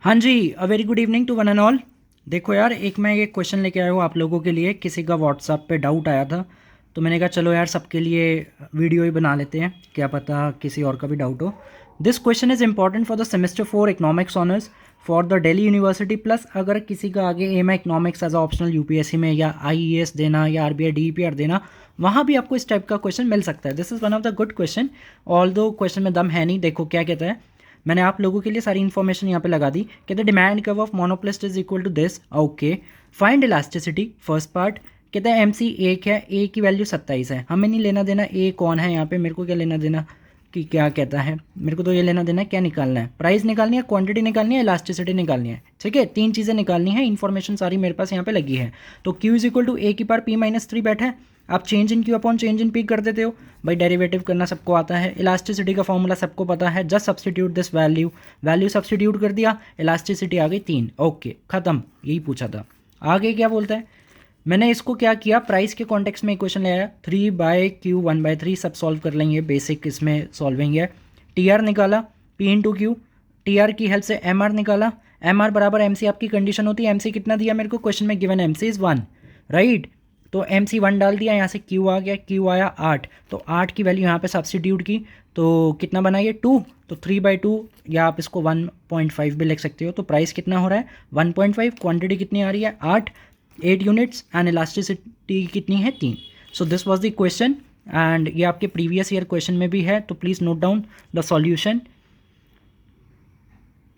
हाँ जी, a very good evening to one and all. देखो यार, एक मैं ये क्वेश्चन लेके आया हूँ आप लोगों के लिए। किसी का व्हाट्सएप पे डाउट आया था, तो मैंने कहा चलो यार सबके लिए वीडियो ही बना लेते हैं, क्या पता किसी और का भी डाउट हो। This question is important for the semester 4 economics honours for the Delhi university. Plus अगर किसी का आगे एम है इकोनॉमिक्स एज ऑप्शनल यूपीएससी में, या आईईएस देना, या आरबीआई डीईपीआर देना, वहाँ भी आपको इस टाइप का क्वेश्चन मिल सकता है। This is one of the good question. All दो क्वेश्चन में दम है नहीं। देखो क्या कहता है, मैंने आप लोगों के लिए सारी इन्फॉर्मेशन यहाँ पे लगा दी। कहते demand curve of monopolist is equal to this. Okay, find elasticity first part. कहते हैं एम सी एक है, ए की वैल्यू 27 है। हमें नहीं लेना देना ए कौन है यहाँ पे, मेरे को क्या लेना देना कि क्या कहता है। मेरे को तो ये लेना देना है क्या निकालना है, प्राइस निकालनी है, क्वांटिटी निकालनी है, इलास्टिसिटी निकालनी है। ठीक है, तीन चीज़ें निकालनी है। इन्फॉर्मेशन सारी मेरे पास यहाँ पे लगी है। तो क्यू इज इक्वल टू ए की पावर p-3 बैठा है। आप change in Q upon change in P कर देते हो भाई, डेरिवेटिव करना सबको आता है। इलास्टिसिटी का फॉर्मूला सबको पता है, just substitute this value, value substitute कर दिया, इलास्टिसिटी आ गई 3। ओके खत्म, यही पूछा था। आगे क्या बोलता है, मैंने इसको क्या किया, प्राइस के कॉन्टेक्स्ट में इक्वेशन ले आया। 3/Q1/3 सब सॉल्व कर लेंगे, बेसिक इसमें सॉल्विंग है। टी आर निकाला, P into Q, T R की हेल्प से एम आर निकाला। एम आर बराबर एम सी आपकी कंडीशन होती है। एम सी कितना दिया मेरे को क्वेश्चन में, given M C is 1, right. तो एम सी 1 डाल दिया, यहाँ से क्यू आ गया, क्यू आया 8। तो 8 की वैल्यू यहाँ पे सब्सटीट्यूट की, तो कितना बना ये 2। तो 3/2, या आप इसको 1.5 भी लिख सकते हो। तो प्राइस कितना हो रहा है 1.5, क्वांटिटी कितनी आ रही है 8 यूनिट्स, एंड इलास्टिसिटी कितनी है 3। So this was the question, and ये आपके प्रीवियस ईयर क्वेश्चन में भी है, तो please note down the solution.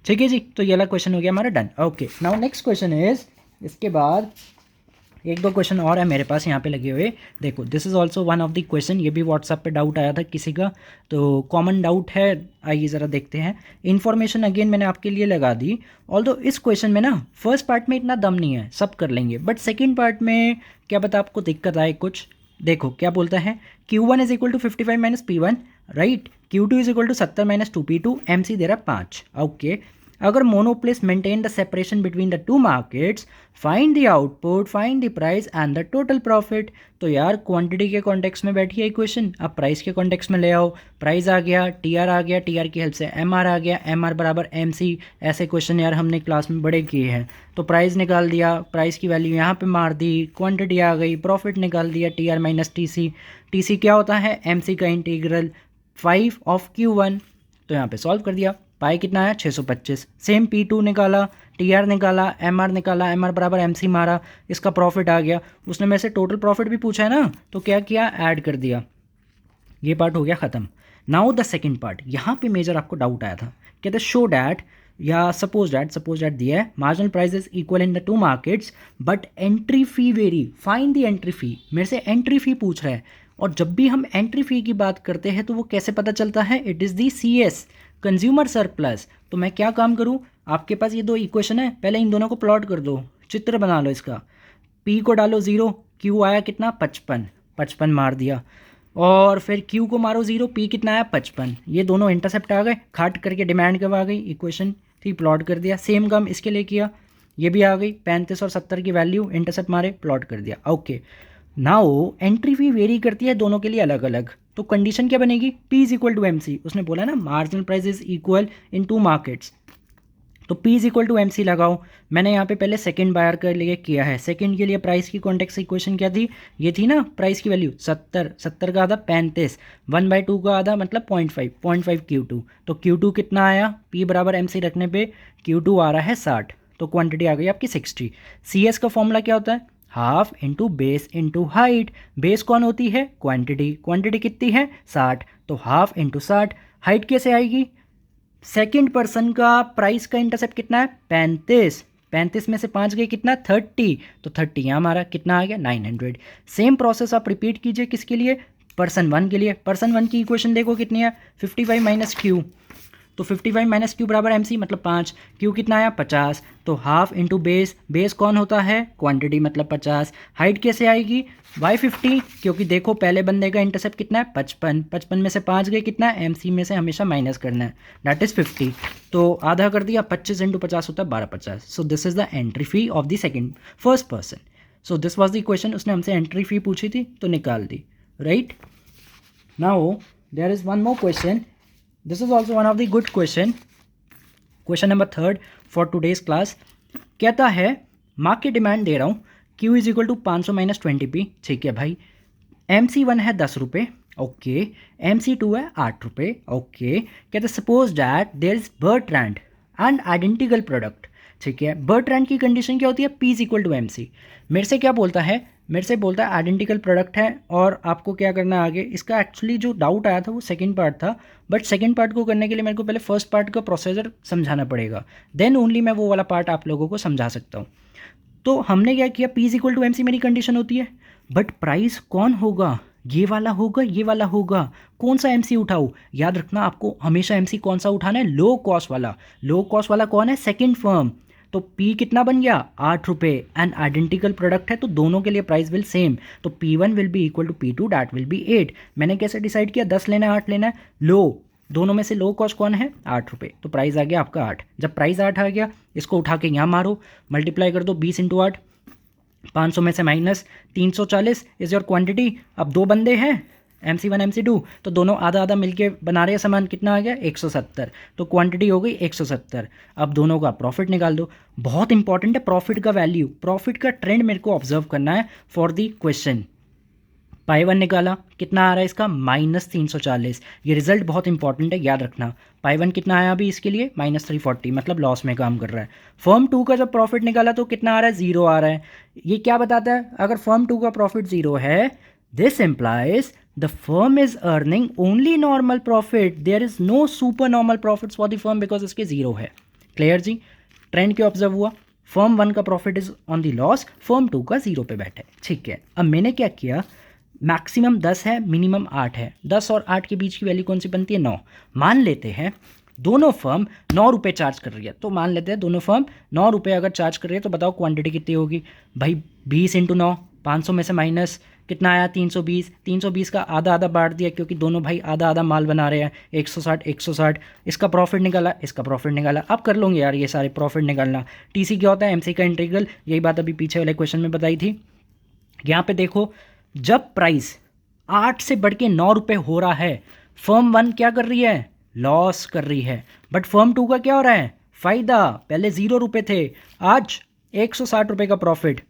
ठीक है जी, तो ये वाला क्वेश्चन हो गया हमारा done. Okay, now next question is, इसके बाद एक दो क्वेश्चन और है मेरे पास यहाँ पे लगे हुए। देखो this is also one of the question, ये भी व्हाट्सएप पे डाउट आया था किसी का, तो कॉमन डाउट है। आइए ज़रा देखते हैं। इन्फॉर्मेशन अगेन मैंने आपके लिए लगा दी। ऑल्दो इस क्वेश्चन में ना फर्स्ट पार्ट में इतना दम नहीं है, सब कर लेंगे, बट सेकेंड पार्ट में क्या पता आपको दिक्कत आए कुछ। देखो क्या बोलता है, Q1 is equal to 55 minus P1, right. Q2 is equal to 70 minus 2P2, MC दे रहा 5। ओके, अगर monopolist maintain the separation between the two markets, find the output, find the price and the total profit. तो यार quantity के context में बैठी है equation, अब प्राइस के कॉन्टेक्स्ट में ले आओ। प्राइस आ गया, टीआर आ गया, टीआर की हेल्प से एमआर आ गया, एमआर बराबर एमसी। ऐसे क्वेश्चन यार हमने क्लास में बड़े किए हैं। तो प्राइस निकाल दिया, प्राइस की वैल्यू यहाँ पे मार दी, क्वांटिटी आ गई, प्रॉफिट निकाल दिया, टीआर माइनस टीसी। टीसी क्या होता है, एमसी का इंटीग्रल 5 ऑफ Q1। तो यहाँ पे सॉल्व कर दिया, पाई कितना आया 625। सेम P2 निकाला, टीआर निकाला, एमआर निकाला, एमआर बराबर एमसी मारा, इसका प्रॉफिट आ गया। उसने मेरे से टोटल प्रॉफिट भी पूछा है ना, तो क्या किया, ऐड कर दिया। ये पार्ट हो गया ख़त्म। नाउ द सेकंड पार्ट, यहाँ पे मेजर आपको डाउट आया था। कहते शो डैट, या सपोज डैट दिया है, marginal price is equal in the two markets but entry fee very, find the entry फी। मेरे से एंट्री फी पूछ रहा है, और जब भी हम एंट्री फी की बात करते हैं तो वो कैसे पता चलता है, it is the CS, consumer surplus. तो मैं क्या काम करूँ, आपके पास ये दो इक्वेशन है, पहले इन दोनों को प्लॉट कर दो, चित्र बना लो इसका। P को डालो 0, Q आया कितना 55, 55 मार दिया। और फिर Q को मारो 0, P कितना आया 55। ये दोनों इंटरसेप्ट आ गए, खाट करके डिमांड कब आ गई, इक्वेशन थी, प्लॉट कर दिया। सेम काम इसके लिए किया, ये भी आ गई 35 और 70 की वैल्यू, इंटरसेप्ट मारे, प्लॉट कर दिया। Okay, now entry fee very करती है दोनों के लिए अलग अलग। तो कंडीशन क्या बनेगी, P is equal to MC। उसने बोला ना marginal price is equal in two markets, तो P is equal to MC लगाओ। मैंने यहाँ पे पहले सेकंड बायर के लिए किया है। सेकंड के लिए प्राइस की कॉन्टेक्स्ट इक्वेशन क्या थी, ये थी ना, प्राइस की वैल्यू 70, 70 का आधा 35, 1/2 का आधा मतलब 0.5 Q2। तो Q2 कितना आया, P बराबर MC रखने पे Q2 आ रहा है 60, तो क्वांटिटी आ गई आपकी 60। CS का फॉर्मूला क्या होता है, half into base into height. Base कौन होती है, क्वांटिटी, क्वांटिटी कितनी है 60, तो हाफ इंटू 60। हाइट कैसे आएगी, सेकंड पर्सन का प्राइस का इंटरसेप्ट कितना है 35, 35 में से 5 गए कितना 30, तो 30 यहाँ हमारा कितना आ गया 900। सेम प्रोसेस आप रिपीट कीजिए किसके लिए, पर्सन 1 के लिए। पर्सन 1 की इक्वेशन देखो कितनी है, 55 माइनस क्यू, तो 55 माइनस क्यू बराबर MC मतलब 5, क्यू कितना आया 50, तो हाफ इंटू बेस, बेस कौन होता है क्वांटिटी मतलब 50। हाइट कैसे आएगी y50, क्योंकि देखो पहले बंदे का इंटरसेप्ट कितना है 55, 55 में से 5 गए कितना है, MC में से हमेशा माइनस करना है, दैट इज़ 50। तो आधा कर दिया, 25 इंटू 50 होता है 1250। So this is the entry fee of the second first person. So this was the question, उसने हमसे एंट्री फी पूछी थी तो निकाल दी, right. Now there is one more question, this is also one of the good question। Question number 3 for today's class कहता है market demand दे रहा हूँ Q is equal to 500 minus 20p, ठीक है भाई। MC1 है 10 रुपये, ओके। MC2 है 8 रुपये, ओके। कहते suppose that there is Bertrand and identical product, ठीक है। बर्ट्रैंड की कंडीशन क्या होती है, P is equal to MC। मेरे से क्या बोलता है, मेरे से बोलता है आइडेंटिकल प्रोडक्ट है और आपको क्या करना है आगे। इसका एक्चुअली जो डाउट आया था वो सेकंड पार्ट था, बट सेकंड पार्ट को करने के लिए मेरे को पहले फर्स्ट पार्ट का प्रोसीजर समझाना पड़ेगा, देन ओनली मैं वो वाला पार्ट आप लोगों को समझा सकता हूँ। तो हमने क्या किया, P is equal to MC मेरी कंडीशन होती है, बट प्राइस कौन होगा, ये वाला होगा, ये वाला होगा, कौन सा MC उठाऊँ। याद रखना आपको हमेशा MC कौन सा उठाना है, लो कॉस्ट वाला। लो कॉस्ट वाला कौन है, सेकंड फर्म। तो P कितना बन गया, 8 रुपये, एंड आइडेंटिकल प्रोडक्ट है तो दोनों के लिए प्राइस विल सेम। तो P1 will be equal to P2, that will be 8। मैंने कैसे डिसाइड किया, 10 लेना है 8 लेना है, लो दोनों में से लो कॉस्ट कौन है, 8 रुपये, तो प्राइस आ गया आपका 8। जब प्राइस 8 आ गया, इसको उठा के यहाँ मारो, मल्टीप्लाई कर दो 20 इंटू 8, 500 में से माइनस 340 इज़ योर क्वांटिटी। अब दो बंदे हैं MC1 MC2, तो दोनों आधा आधा मिलके बना रहे हैं सामान, कितना आ गया 170, तो क्वांटिटी हो गई 170। अब दोनों का प्रॉफिट निकाल दो। बहुत इंपॉर्टेंट है प्रॉफिट का वैल्यू, प्रॉफिट का ट्रेंड मेरे को ऑब्जर्व करना है फॉर दी क्वेश्चन। पाई1 निकाला, कितना आ रहा है इसका -340। ये रिजल्ट बहुत इंपॉर्टेंट है, याद रखना। पाई1 कितना आया अभी इसके लिए -340, मतलब लॉस में काम कर रहा है। फर्म 2 का जब प्रॉफिट निकाला तो कितना आ रहा है, 0 आ रहा है। ये क्या बताता है, अगर फर्म 2 का प्रॉफिट 0 है, this implies the firm is earning only normal profit, there is no super normal profits for the firm because इसके 0 है। क्लियर जी, ट्रेंड क्यों ऑब्जर्व हुआ, फर्म 1 का profit is on the loss, firm 2 का 0 पे बैठा है, ठीक है। अब मैंने क्या किया, मैक्सिमम 10 है, मिनिमम 8 है, 10 और 8 के बीच की वैल्यू कौन सी बनती है, 9। मान लेते हैं दोनों फर्म 9 रुपये चार्ज कर रही है, तो मान लेते हैं दोनों फर्म 9 रुपये अगर चार्ज कर रही है, तो बताओ क्वांटिटी कितनी होगी भाई, 20 इंटू 9, 500 में से माइनस कितना आया 320। 320 का आधा आधा बांट दिया क्योंकि दोनों भाई आधा आधा माल बना रहे हैं, 160 160। इसका प्रॉफिट निकाला, इसका प्रॉफिट निकाला। अब कर लोगे यार ये सारे प्रॉफिट निकालना। TC क्या होता है, MC का इंटीग्रल, यही बात अभी पीछे वाले क्वेश्चन में बताई थी। यहाँ पे देखो, जब प्राइस 8 से बढ़ के 9 रुपये हो रहा है, फर्म 1 क्या कर रही है, लॉस कर रही है, बट फर्म 2 का क्या हो रहा है, फ़ायदा। पहले 0 रुपये थे, आज 160 रुपये का प्रॉफिट।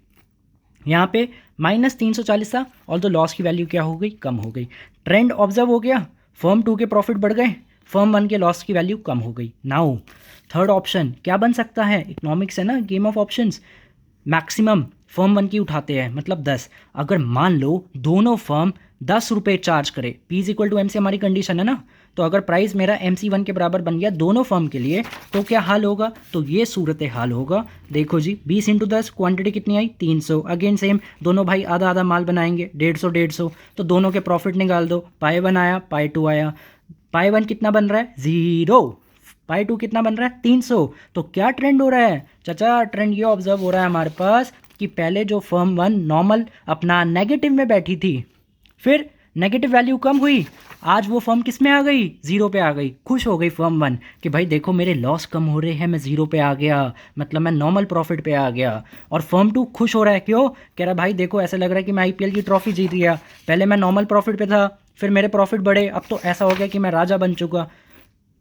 यहाँ पे -340 था, और तो लॉस की वैल्यू क्या हो गई, कम हो गई। ट्रेंड ऑब्जर्व हो गया, फर्म 2 के प्रॉफिट बढ़ गए, फर्म 1 के लॉस की वैल्यू कम हो गई। नाउ थर्ड ऑप्शन क्या बन सकता है, इकोनॉमिक्स है ना, game of options. Maximum firm 1 की उठाते हैं, मतलब 10। अगर मान लो दोनों फर्म 10 रुपये चार्ज करे, P is equal to MC हमारी कंडीशन है ना, तो अगर प्राइस मेरा MC1 के बराबर बन गया दोनों फर्म के लिए, तो क्या हाल होगा, तो ये सूरत हाल होगा। देखो जी, 20 इंटू 10, क्वांटिटी कितनी आई 300। अगेन सेम, दोनों भाई आधा आधा माल बनाएंगे, 150 150, तो दोनों के प्रॉफिट निकाल दो। पाई1 आया, पाई2 आया। पाई1 कितना बन रहा है, 0। पाई2 कितना बन रहा है, 300। तो क्या ट्रेंड हो रहा है चाचा, ट्रेंड ये ऑब्जर्व हो रहा है हमारे पास कि पहले जो फर्म 1 नॉर्मल अपना नेगेटिव में बैठी थी, फिर नेगेटिव वैल्यू कम हुई, आज वो फर्म किस में आ गई, 0 पे आ गई। खुश हो गई फर्म 1 कि भाई देखो मेरे लॉस कम हो रहे हैं, मैं 0 पे आ गया, मतलब मैं नॉर्मल प्रॉफिट पे आ गया। और फर्म 2 खुश हो रहा है, क्यों, कह रहा भाई देखो ऐसा लग रहा है कि मैं IPL की ट्रॉफी जीत गया, पहले मैं नॉर्मल प्रॉफिट पे था, फिर मेरे प्रॉफिट बढ़े, अब तो ऐसा हो गया कि मैं राजा बन चुका,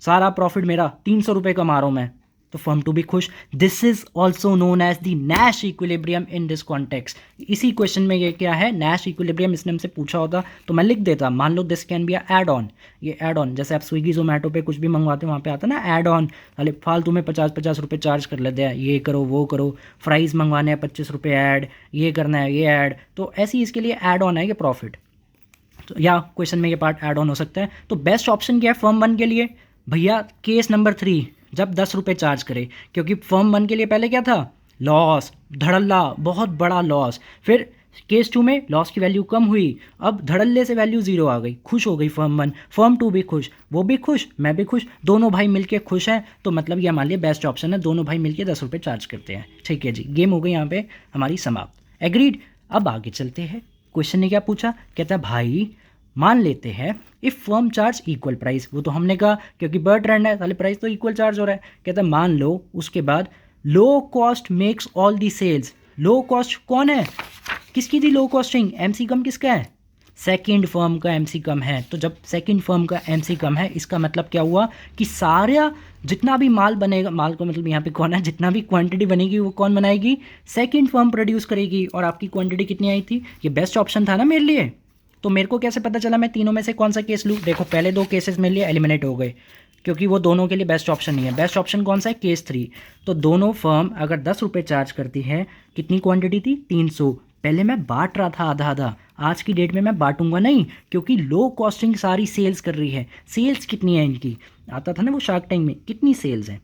सारा प्रॉफिट मेरा 300 रुपये कमा रहा हूँ मैं, तो फर्म 2 भी खुश। This is also known as the Nash equilibrium in this context. इसी क्वेश्चन में ये क्या है, नैश इक्विलिब्रियम, इसने हमसे पूछा होता तो मैं लिख देता, मान लो this can be add on. ये एड ऑन, जैसे आप स्विगी जोमेटो पे कुछ भी मंगवाते हो वहाँ पे आता है ना एड ऑन, खाली फालतू में 50-50 रुपये चार्ज कर लेते हैं, ये करो वो करो, फ्राइज़ मंगवाने हैं 25 रुपये ऐड, ये करना है ये ऐड, तो ऐसी इसके लिए एड ऑन है ये प्रॉफिट। तो या क्वेश्चन में ये पार्ट एड ऑन हो सकता है। तो बेस्ट ऑप्शन क्या है फर्म 1 के लिए, भैया केस नंबर 3, जब 10 रुपये चार्ज करे, क्योंकि फर्म 1 के लिए पहले क्या था, लॉस, धड़ल्ला, बहुत बड़ा लॉस। फिर केस 2 में लॉस की वैल्यू कम हुई, अब धड़ल्ले से वैल्यू 0 आ गई, खुश हो गई फर्म 1, फर्म 2 भी खुश, वो भी खुश, मैं भी खुश, दोनों भाई मिलके खुश हैं। तो मतलब ये मान लिया बेस्ट ऑप्शन है, दोनों भाई मिलके 10 रुपये चार्ज करते हैं। ठीक है जी, गेम हो गई यहाँ पे हमारी समाप्त। एग्रीड। अब आगे चलते हैं, क्वेश्चन ने क्या पूछा, कहता है भाई मान लेते हैं if firm charge equal price, वो तो हमने कहा क्योंकि बर्ट्रैंड है ताले प्राइस तो इक्वल चार्ज हो रहा है। कहता है मान लो उसके बाद low cost makes all the sales. Low cost कौन है, किसकी थी लो कॉस्टिंग, MC कम किसका है, सेकंड फर्म का एमसी कम है। तो जब सेकंड फर्म का एमसी कम है, इसका मतलब क्या हुआ कि सारा जितना भी माल बनेगा, माल को मतलब यहाँ पे कौन है, जितना भी क्वांटिटी बनेगी वो कौन बनाएगी, सेकंड फर्म प्रोड्यूस करेगी। और आपकी क्वांटिटी कितनी आई थी, ये बेस्ट ऑप्शन था ना मेरे लिए। तो मेरे को कैसे पता चला मैं तीनों में से कौन सा केस लूँ। देखो पहले दो केसेस मेरे लिए एलिमिनेट हो गए क्योंकि वो दोनों के लिए बेस्ट ऑप्शन नहीं है। बेस्ट ऑप्शन कौन सा है, केस 3। तो दोनों फर्म अगर 10 रुपये चार्ज करती है, कितनी क्वांटिटी थी, 300। पहले मैं बांट रहा था आधा आधा, आज की डेट में मैं बांटूंगा नहीं क्योंकि लो कॉस्टिंग सारी सेल्स कर रही है। सेल्स कितनी है इनकी, आता था ना वो शार्क टैंक में, कितनी सेल्स है,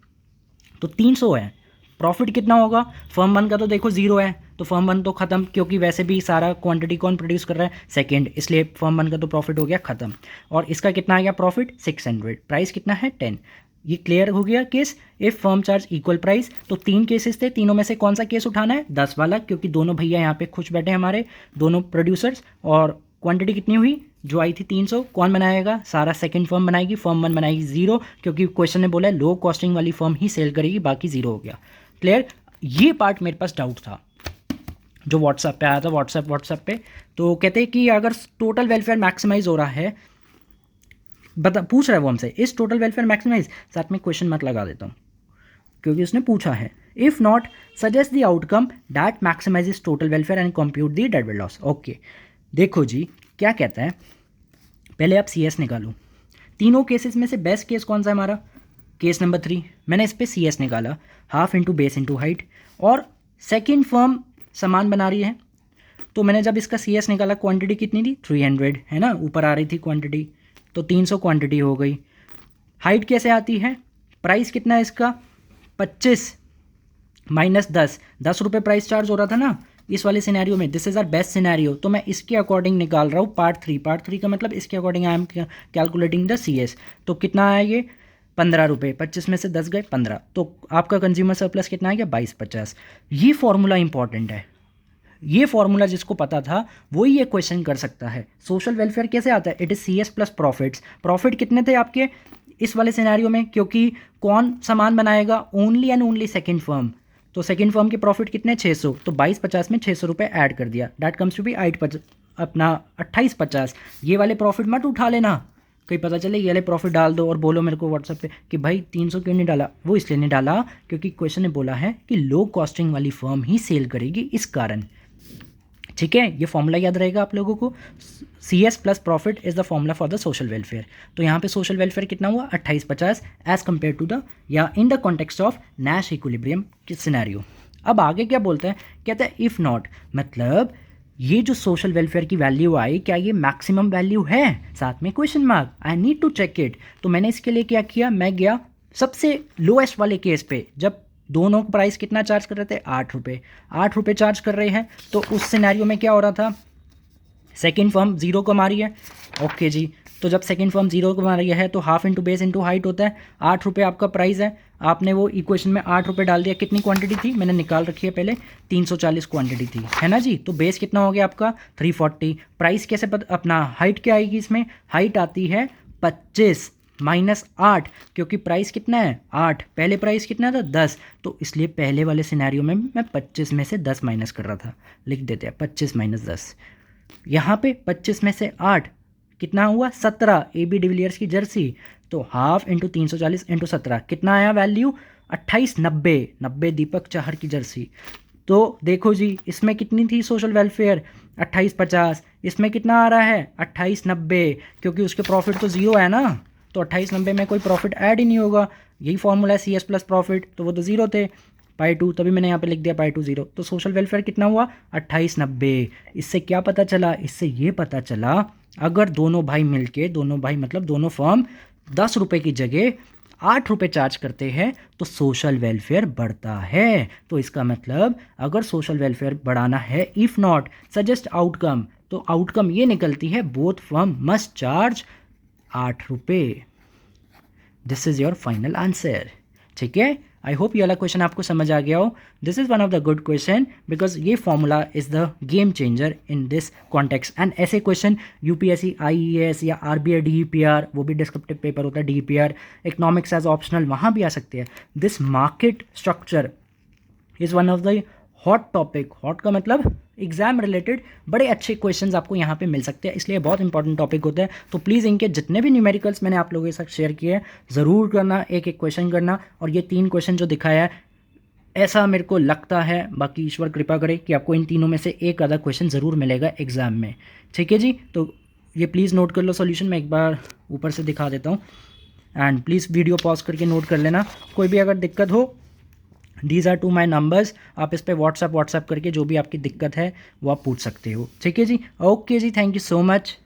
तो 300 है। प्रॉफिट कितना होगा, फर्म 1 का तो देखो 0 है, तो फर्म 1 तो ख़त्म क्योंकि वैसे भी सारा क्वांटिटी कौन प्रोड्यूस कर रहा है, सेकंड, इसलिए फर्म 1 का तो प्रॉफिट हो गया ख़त्म। और इसका कितना आ गया प्रॉफिट, 600, प्राइस कितना है 10। ये क्लियर हो गया case. If firm charge equal price, तो 3 केसेस थे, तीनों में से कौन सा केस उठाना है, 10 वाला, क्योंकि दोनों भैया यहाँ पे खुश बैठे हमारे, दोनों प्रोड्यूसर्स। और क्वांटिटी कितनी हुई, जो आई थी 300, कौन बनाएगा, सारा सेकंड फर्म बनाएगी, फर्म 1 बनाएगी 0, क्योंकि क्वेश्चन ने बोला है लो कॉस्टिंग वाली फर्म ही सेल करेगी, बाकी 0 हो गया। क्लियर। ये पार्ट मेरे पास डाउट था जो व्हाट्सएप पे आया था, व्हाट्सएप पे। तो कहते हैं कि अगर टोटल वेलफेयर मैक्सिमाइज हो रहा है, पूछ रहा है वो हमसे, इस टोटल वेलफेयर मैक्सिमाइज, साथ में क्वेश्चन मत लगा देता हूँ क्योंकि उसने पूछा है। If not suggest the outcome that maximizes total welfare and compute the deadweight loss. Okay, देखो जी क्या कहता है, पहले आप CS निकालो। तीनों केसेस में से बेस्ट केस कौन सा है हमारा, केस नंबर 3। मैंने इस पर CS निकाला, half into base into height, और सेकेंड फर्म सामान बना रही है। तो मैंने जब इसका CS निकाला, क्वांटिटी कितनी थी, 300 है ना, ऊपर आ रही थी क्वांटिटी, तो 300 क्वांटिटी हो गई। हाइट कैसे आती है, प्राइस कितना है इसका, 25 माइनस 10 रुपये प्राइस चार्ज हो रहा था ना इस वाले सिनेरियो में। This is our best scenario, तो मैं इसके अकॉर्डिंग निकाल रहा हूँ पार्ट 3 का मतलब इसके according I am calculating the CS। तो कितना आया ये, 15 रुपये, 25 में से 10 गए 15, तो आपका कंज्यूमर सरप्लस कितना आ गया, 2250। ये फॉर्मूला इंपॉर्टेंट है, ये फॉर्मूला जिसको पता था वही ये क्वेश्चन कर सकता है। सोशल वेलफेयर कैसे आता है, it is CS plus profits. Profit कितने थे आपके इस वाले सिनेरियो में, क्योंकि कौन सामान बनाएगा, only and only second firm. तो सेकंड फर्म के प्रॉफिट कितने, 600, तो 2250 में 600 रुपये ऐड कर दिया, डैट कम्स टू बी अपना 2850। ये वाले प्रॉफिट मत उठा लेना, कहीं पता चले ये वाले प्रॉफिट डाल दो और बोलो मेरे को व्हाट्सएप पे कि भाई 300 क्यों नहीं डाला। वो इसलिए नहीं डाला क्योंकि क्वेश्चन ने बोला है कि लो कॉस्टिंग वाली फर्म ही सेल करेगी, इस कारण। ठीक है, ये फॉर्मूला याद रहेगा आप लोगों को, CS plus profit is the formula for the social welfare. तो यहाँ पे सोशल वेलफेयर कितना हुआ, 2850 एज कम्पेयर टू द, या in the context of Nash equilibrium के सिनेरियो। अब आगे क्या बोलते हैं, कहते हैं इफ़ नॉट, मतलब ये जो सोशल वेलफेयर की वैल्यू आई, क्या ये मैक्सिमम वैल्यू है, साथ में question mark, I need to check it. तो मैंने इसके लिए क्या किया, मैं गया सबसे लोएस्ट वाले केस पे, जब दोनों प्राइस कितना चार्ज कर रहे थे, 8 रुपये चार्ज कर रहे हैं। तो उस सिनेरियो में क्या हो रहा था, सेकेंड फर्म 0 कमा रही है। ओके जी, तो जब सेकेंड फर्म 0 कमा रही है तो half into base into height होता है, 8 रुपये आपका प्राइस है। आपने वो इक्वेशन में 8 रुपये डाल दिया, कितनी क्वांटिटी थी मैंने निकाल रखी है पहले, 340 क्वांटिटी थी, है ना जी। तो बेस कितना हो गया आपका 340। प्राइस कैसे अपना हाइट क्या आएगी इसमें, हाइट आती है 25 माइनस 8, क्योंकि प्राइस कितना है 8, पहले प्राइस कितना था 10, तो इसलिए पहले वाले सिनेरियो में मैं 25 में से 10 माइनस कर रहा था। लिख देते हैं 25 माइनस 10, यहाँ पे 25 में से 8 कितना हुआ 17, AB डिविलियर्स की जर्सी। तो हाफ इंटू 340 इंटू 17 कितना आया वैल्यू 2890 दीपक चाहर की जर्सी। तो देखो जी इसमें कितनी थी सोशल वेलफेयर 2850, इसमें कितना आ रहा है 2890, क्योंकि उसके प्रॉफिट तो 0 है ना, तो 2890 में कोई प्रॉफिट ऐड ही नहीं होगा। यही फॉर्मूला है CS प्लस प्रॉफिट, तो वो तो 0 थे, π2, तभी मैंने यहाँ पे लिख दिया π2 0। तो सोशल वेलफेयर कितना हुआ 2890। इससे क्या पता चला, इससे ये पता चला अगर दोनों भाई मिलके, दोनों भाई मतलब दोनों फर्म 10 रुपये की जगह 8 रुपये चार्ज करते हैं तो सोशल वेलफेयर बढ़ता है। तो इसका मतलब अगर सोशल वेलफेयर बढ़ाना है, इफ़ नॉट सजेस्ट आउटकम, तो आउटकम ये निकलती है बोथ फर्म मस्ट चार्ज 8 रुपये। This is your final answer. ठीक है, आई होप ये वाला क्वेश्चन आपको समझ आ गया हो। This is one of the good question because ये formula is the game changer in this context. And ऐसे क्वेश्चन UPSC IAS या RBI DEPR, वो भी डिस्क्रिप्टिव पेपर होता है DEPR, इकोनॉमिक्स एज ऑप्शनल, वहाँ भी आ सकते हैं। This market structure is one of the hot topic, hot का मतलब एग्ज़ाम रिलेटेड बड़े अच्छे क्वेश्चंस आपको यहाँ पे मिल सकते हैं, इसलिए बहुत इंपॉर्टेंट टॉपिक होता है। तो प्लीज़ इनके जितने भी न्यूमेरिकल्स मैंने आप लोगों के साथ शेयर किए हैं ज़रूर करना, एक एक क्वेश्चन करना। और ये 3 क्वेश्चन जो दिखाया है ऐसा मेरे को लगता है, बाकी ईश्वर कृपा करे कि आपको इन तीनों में से एक आधा क्वेश्चन ज़रूर मिलेगा एग्ज़ाम में। ठीक है जी, तो ये प्लीज़ नोट कर लो सॉल्यूशन। मैं एक बार ऊपर से दिखा देता हूँ एंड प्लीज़ वीडियो पॉज करके नोट कर लेना। कोई भी अगर दिक्कत हो, these are two my numbers, आप इस पर व्हाट्सअप करके जो भी आपकी दिक्कत है वो आप पूछ सकते हो। ठीक है जी, ओके जी, थैंक यू सो मच।